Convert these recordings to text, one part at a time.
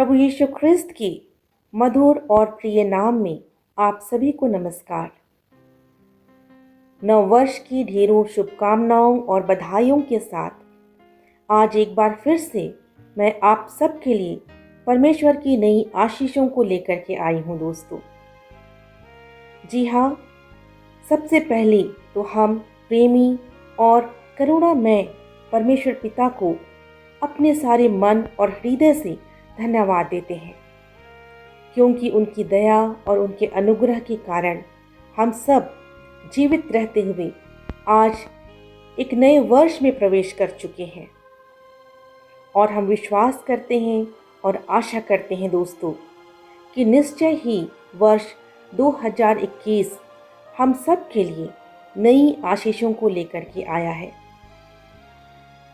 प्रभु यीशु ख्रिस्त के मधुर और प्रिय नाम में आप सभी को नमस्कार। नव वर्ष की ढेरों शुभकामनाओं और बधाइयों के साथ आज एक बार फिर से मैं आप सब के लिए परमेश्वर की नई आशीषों को लेकर के आई हूँ दोस्तों। जी हाँ, सबसे पहले तो हम प्रेमी और करुणामय परमेश्वर पिता को अपने सारे मन और हृदय से धन्यवाद देते हैं, क्योंकि उनकी दया और उनके अनुग्रह के कारण हम सब जीवित रहते हुए आज एक नए वर्ष में प्रवेश कर चुके हैं। और हम विश्वास करते हैं और आशा करते हैं दोस्तों कि निश्चय ही वर्ष 2021 हम सब के लिए नई आशीषों को लेकर के आया है।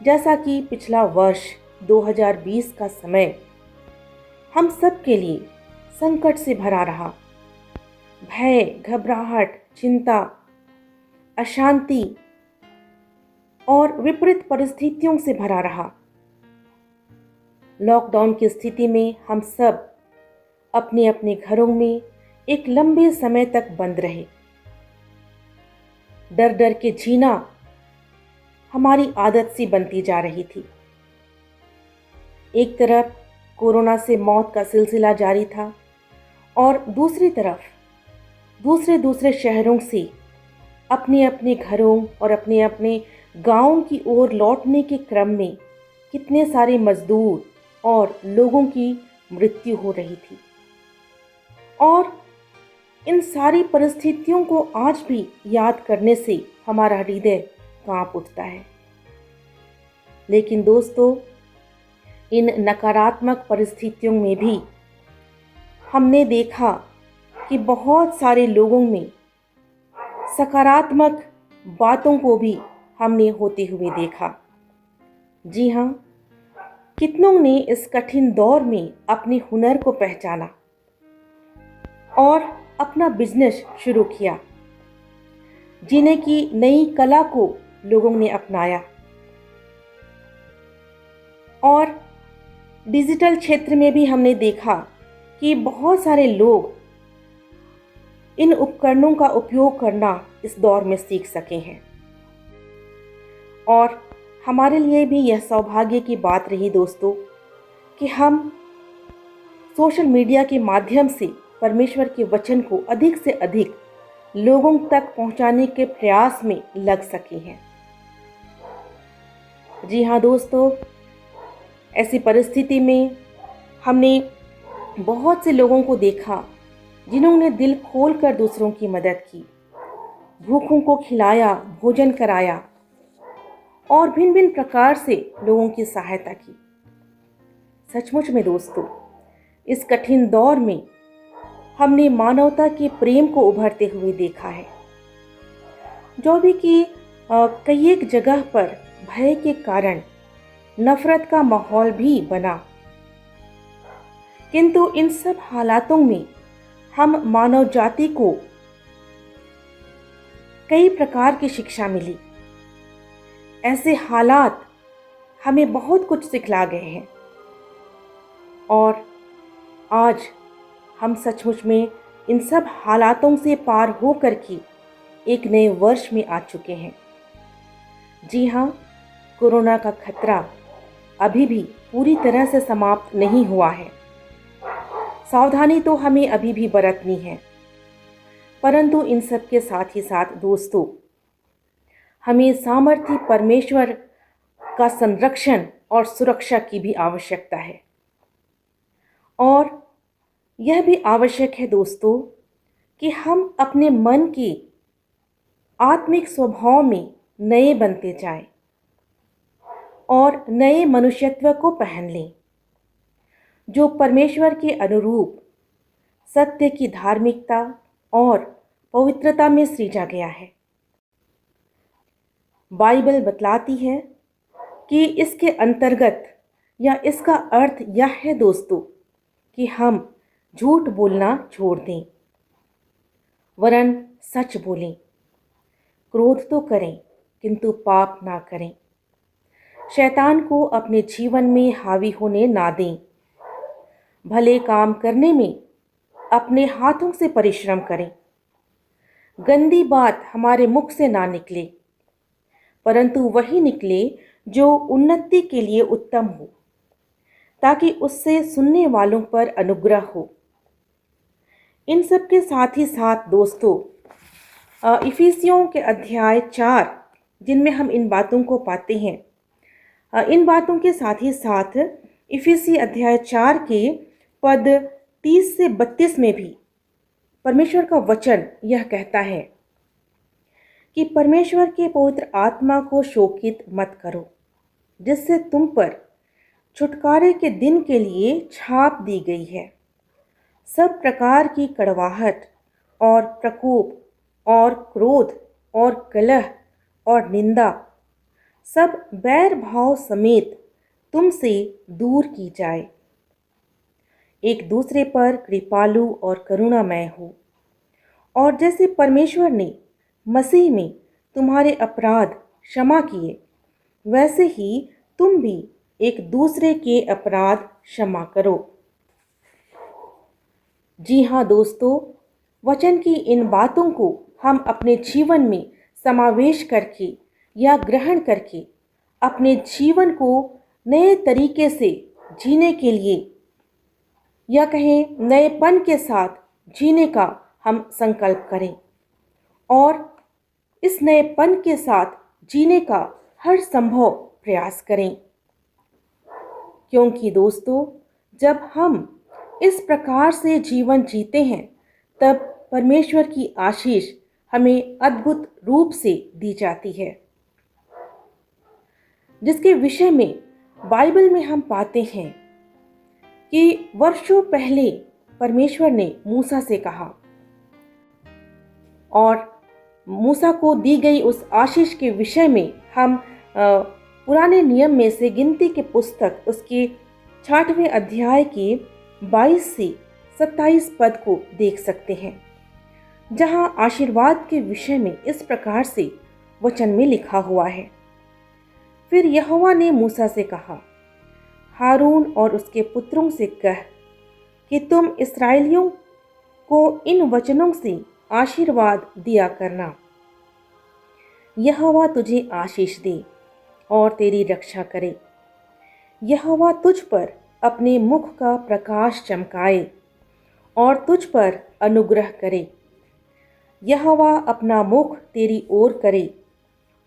जैसा कि पिछला वर्ष 2020 का समय हम सब के लिए संकट से भरा रहा, भय, घबराहट, चिंता, अशांति और विपरीत परिस्थितियों से भरा रहा। लॉकडाउन की स्थिति में हम सब अपने अपने घरों में एक लंबे समय तक बंद रहे। डर डर के जीना हमारी आदत सी बनती जा रही थी। एक तरफ कोरोना से मौत का सिलसिला जारी था और दूसरी तरफ दूसरे शहरों से अपने अपने घरों और अपने अपने गांवों की ओर लौटने के क्रम में कितने सारे मजदूर और लोगों की मृत्यु हो रही थी। और इन सारी परिस्थितियों को आज भी याद करने से हमारा हृदय कांप उठता है। लेकिन दोस्तों, इन नकारात्मक परिस्थितियों में भी हमने देखा कि बहुत सारे लोगों में सकारात्मक बातों को भी हमने होते हुए देखा। जी हाँ, कितनों ने इस कठिन दौर में अपने हुनर को पहचाना और अपना बिजनेस शुरू किया, जीने की नई कला को लोगों ने अपनाया। और डिजिटल क्षेत्र में भी हमने देखा कि बहुत सारे लोग इन उपकरणों का उपयोग करना इस दौर में सीख सके हैं। और हमारे लिए भी यह सौभाग्य की बात रही दोस्तों कि हम सोशल मीडिया के माध्यम से परमेश्वर के वचन को अधिक से अधिक लोगों तक पहुंचाने के प्रयास में लग सके हैं। जी हाँ दोस्तों, ऐसी परिस्थिति में हमने बहुत से लोगों को देखा जिन्होंने दिल खोलकर दूसरों की मदद की, भूखों को खिलाया, भोजन कराया और भिन्न भिन्न प्रकार से लोगों की सहायता की। सचमुच में दोस्तों, इस कठिन दौर में हमने मानवता के प्रेम को उभरते हुए देखा है। जो भी कि कई एक जगह पर भय के कारण नफरत का माहौल भी बना, किंतु इन सब हालातों में हम मानव जाति को कई प्रकार की शिक्षा मिली। ऐसे हालात हमें बहुत कुछ सिखला गए हैं और आज हम सचमुच में इन सब हालातों से पार होकर के एक नए वर्ष में आ चुके हैं। जी हाँ, कोरोना का खतरा अभी भी पूरी तरह से समाप्त नहीं हुआ है। सावधानी तो हमें अभी भी बरतनी है, परंतु इन सब के साथ ही साथ दोस्तों, हमें सामर्थी परमेश्वर का संरक्षण और सुरक्षा की भी आवश्यकता है। और यह भी आवश्यक है दोस्तों कि हम अपने मन के आत्मिक स्वभाव में नए बनते जाएं और नए मनुष्यत्व को पहन लें, जो परमेश्वर के अनुरूप सत्य की धार्मिकता और पवित्रता में सृजा गया है। बाइबल बतलाती है कि इसके अंतर्गत या इसका अर्थ यह है दोस्तों कि हम झूठ बोलना छोड़ दें, वरन सच बोलें। क्रोध तो करें किंतु पाप ना करें। शैतान को अपने जीवन में हावी होने ना दें, भले काम करने में अपने हाथों से परिश्रम करें। गंदी बात हमारे मुख से ना निकले, परंतु वही निकले जो उन्नति के लिए उत्तम हो, ताकि उससे सुनने वालों पर अनुग्रह हो। इन सब के साथ ही साथ दोस्तों, इफिसियों के अध्याय 4 जिनमें हम इन बातों को पाते हैं, इन बातों के साथ ही साथ इफिसी अध्याय 4 के पद 30 से 32 में भी परमेश्वर का वचन यह कहता है कि परमेश्वर के पवित्र आत्मा को शोकित मत करो, जिससे तुम पर छुटकारे के दिन के लिए छाप दी गई है। सब प्रकार की कड़वाहट और प्रकोप और क्रोध और कलह और निंदा सब बैर भाव समेत तुमसे दूर की जाए। एक दूसरे पर कृपालु और करुणामय हो, और जैसे परमेश्वर ने मसीह में तुम्हारे अपराध क्षमा किए, वैसे ही तुम भी एक दूसरे के अपराध क्षमा करो। जी हाँ दोस्तों, वचन की इन बातों को हम अपने जीवन में समावेश करके या ग्रहण करके अपने जीवन को नए तरीके से जीने के लिए, या कहें नएपन के साथ जीने का हम संकल्प करें, और इस नएपन के साथ जीने का हर संभव प्रयास करें। क्योंकि दोस्तों, जब हम इस प्रकार से जीवन जीते हैं, तब परमेश्वर की आशीष हमें अद्भुत रूप से दी जाती है, जिसके विषय में बाइबल में हम पाते हैं कि वर्षों पहले परमेश्वर ने मूसा से कहा, और मूसा को दी गई उस आशीष के विषय में हम पुराने नियम में से गिनती के पुस्तक उसके 6वें अध्याय के 22 से 27 पद को देख सकते हैं, जहां आशीर्वाद के विषय में इस प्रकार से वचन में लिखा हुआ है। फिर यहोवा ने मूसा से कहा, हारून और उसके पुत्रों से कह कि तुम इस्राएलियों को इन वचनों से आशीर्वाद दिया करना। यहोवा तुझे आशीष दे और तेरी रक्षा करे। यहोवा तुझ पर अपने मुख का प्रकाश चमकाए और तुझ पर अनुग्रह करे। यहोवा अपना मुख तेरी ओर करे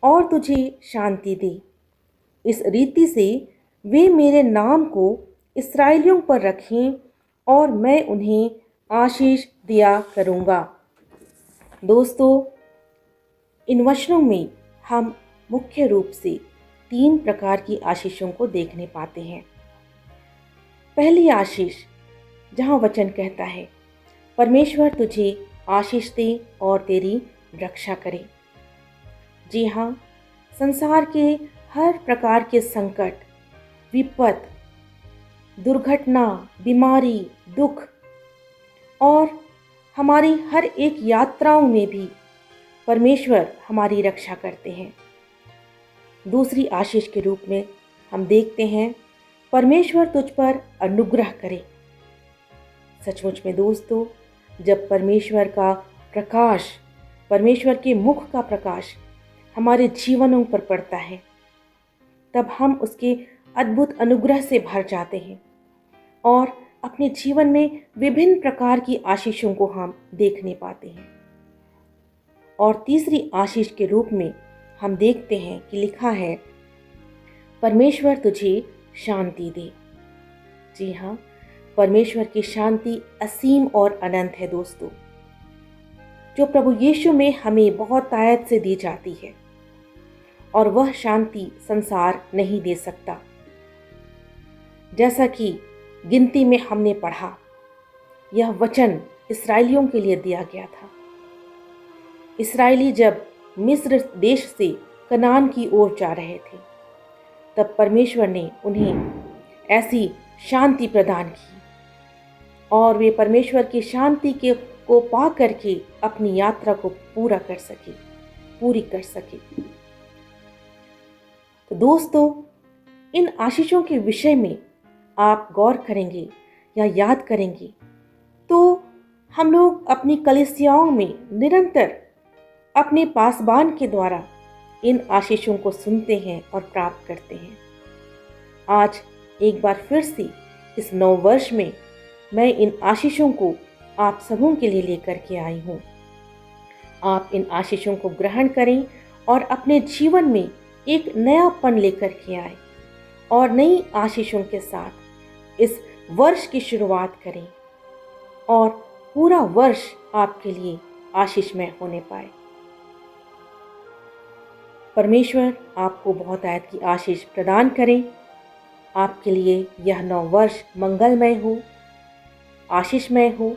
और तुझे शांति दे। इस रीति से वे मेरे नाम को इस्राएलियों पर रखें और मैं उन्हें आशीष दिया करूँगा। दोस्तों, इन वचनों में हम मुख्य रूप से 3 प्रकार की आशीषों को देखने पाते हैं। पहली आशीष, जहाँ वचन कहता है, परमेश्वर तुझे आशीष दे और तेरी रक्षा करे। जी हाँ, संसार के हर प्रकार के संकट, विपत, दुर्घटना, बीमारी, दुख और हमारी हर एक यात्राओं में भी परमेश्वर हमारी रक्षा करते हैं। दूसरी आशीष के रूप में हम देखते हैं, परमेश्वर तुझ पर अनुग्रह करे। सचमुच में दोस्तों, जब परमेश्वर का प्रकाश, परमेश्वर के मुख का प्रकाश हमारे जीवनों पर पड़ता है, तब हम उसके अद्भुत अनुग्रह से भर जाते हैं और अपने जीवन में विभिन्न प्रकार की आशीषों को हम देखने पाते हैं। और तीसरी आशीष के रूप में हम देखते हैं कि लिखा है, परमेश्वर तुझे शांति दे। जी हाँ, परमेश्वर की शांति असीम और अनंत है दोस्तों, जो प्रभु यीशु में हमें बहुत आयत से दी जाती है, और वह शांति संसार नहीं दे सकता। जैसा कि गिनती में हमने पढ़ा, यह वचन इस्राएलियों के लिए दिया गया था। इस्राएली जब मिस्र देश से कनान की ओर जा रहे थे, तब परमेश्वर ने उन्हें ऐसी शांति प्रदान की और वे परमेश्वर की शांति को पा करके अपनी यात्रा को पूरी कर सके। तो दोस्तों, इन आशीषों के विषय में आप गौर करेंगे या याद करेंगे तो हम लोग अपनी कलीसियाओं में निरंतर अपने पासबान के द्वारा इन आशीषों को सुनते हैं और प्राप्त करते हैं। आज एक बार फिर से इस नव वर्ष में मैं इन आशीषों को आप सबों के लिए लेकर के आई हूँ। आप इन आशीषों को ग्रहण करें और अपने जीवन में एक नयापन लेकर के आए और नई आशीषों के साथ इस वर्ष की शुरुआत करें और पूरा वर्ष आपके लिए आशीषमय होने पाए। परमेश्वर आपको बहुत आयत की आशीष प्रदान करें। आपके लिए यह नव वर्ष मंगलमय हो, आशीषमय हो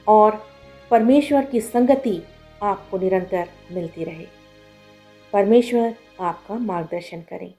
और परमेश्वर की संगति आपको निरंतर मिलती रहे। परमेश्वर आपका मार्गदर्शन करें।